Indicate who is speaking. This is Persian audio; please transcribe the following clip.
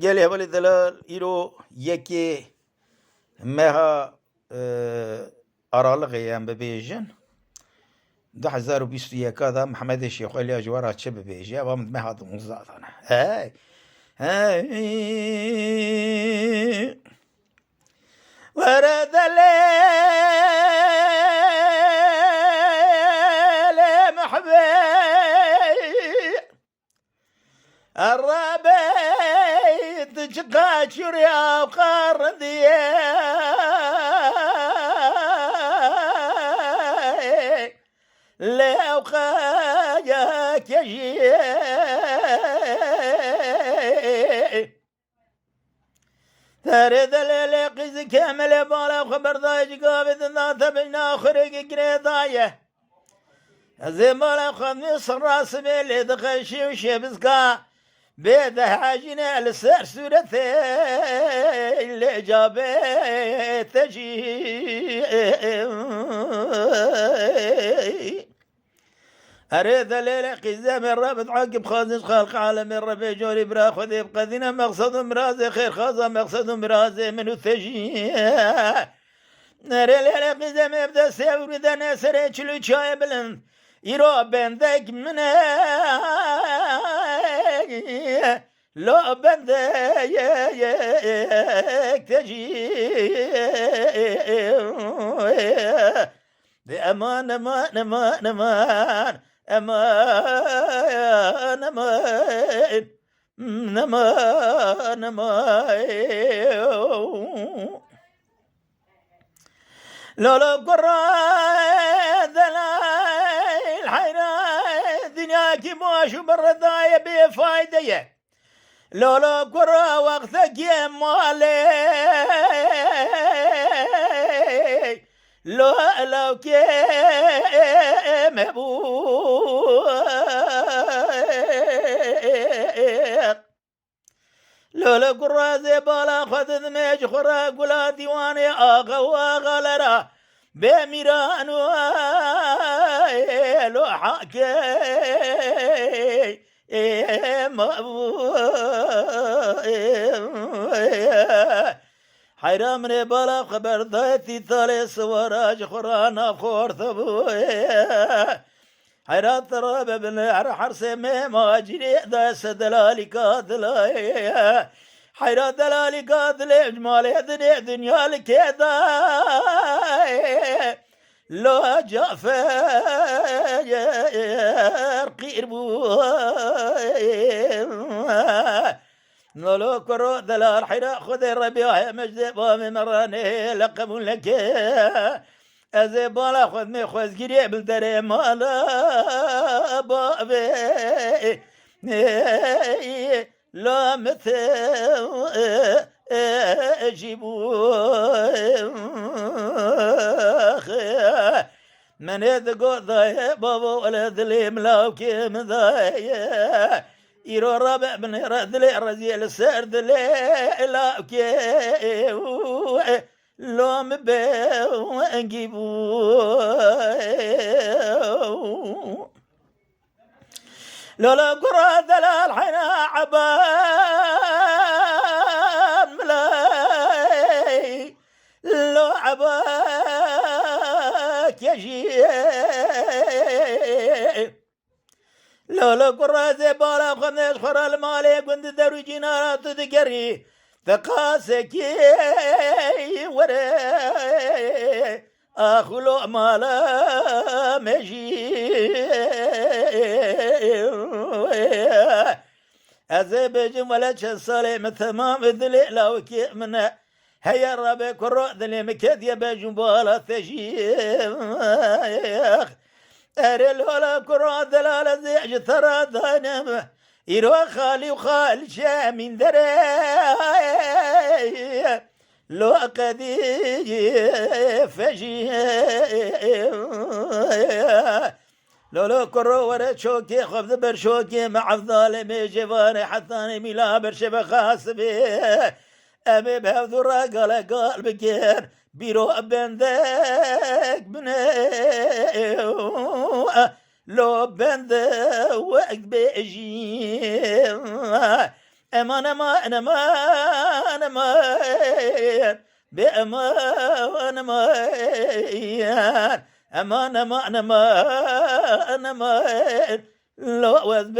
Speaker 1: گلی هولی دلال ایرو یکی مها أرالغي ببيجن 2021 هذا محمد الشيخ اللي أجوارها تشب بيجي أبغى ما هذا مزاد أنا هاي ورد الليل محبي الربيت تقاشر يا قردي لو خاجك يجي ترد الليل كامل بالا خبر ضايج قابد الناس بينا خرق قريضايه زمالا خمي صراس بيلي دخشي وشبسكا بيده حاجنا لسر سورتي اللي جابي تجي أريد الليلة قزام الرابط عقب خازن خلق عالم الربي جوري برا خذي بقذنا مقصد مرازي خير خازا مقصد مرازي منو تجي أريد الليلة قزام يبدأ سيور دانا سري چلو چاي بلند يرو بندك من لو بندك تجي بأمان أمان أمان أمان أمان أمان أمان أمان لولا قراد الحيران دنياك موش وبرداية بفايدة لولا قرا وقتك يا مالي لو كيم ابوك لولا قرا زبالا خذ ذميج خرا قلا ديواني آغا واغا لرا بميران لو حاكي حيرام بالا خبر ضيتي ثالث وراج خرانا خور ثبو حيران تراب ابن حرس ما جري داس دلالي قاتل حيران دلالي قاتل اجمالي دنيا لكذا لو جعفر قيربو نولو كرو دلال حيرا خذ الربيع مجد بامي مراني لقب لك أزيبالا خذ مي خوز جري بالدري مالا بابي لا مثل جيبو من يدقو ضايا بابا ولد لي ملاوكي من ضايا يرو رابع من رد لي رزيل سرد لي لاوكي لو مبيو انجيبو لولا قرى دلال حنا عبان ملاي لو عباك يجي لولا قرى زبالة خمس خرى المالي قند دروي جنارات تذكري تقاسكي وري أخلو مالا مجي أزيب جملة شصالي مثمام ذلي لو كي من هيا ربي كرو ذلي مكد يبا جنبالا تجيخ أريل ولا كرو ذلالة زيج ترى دانم يرو خالي وخال شامين دري لو قدي فجي لو كرو ورا شوكي خبز برشوكي مع الظالم جفاني حتاني ميلا برشبه خاسبي أمي بهذورا قال بكير بيرو بندك بني لو بند وقت بيجي امان امان امان امان بأمان امان امان امان امان امان لو وذ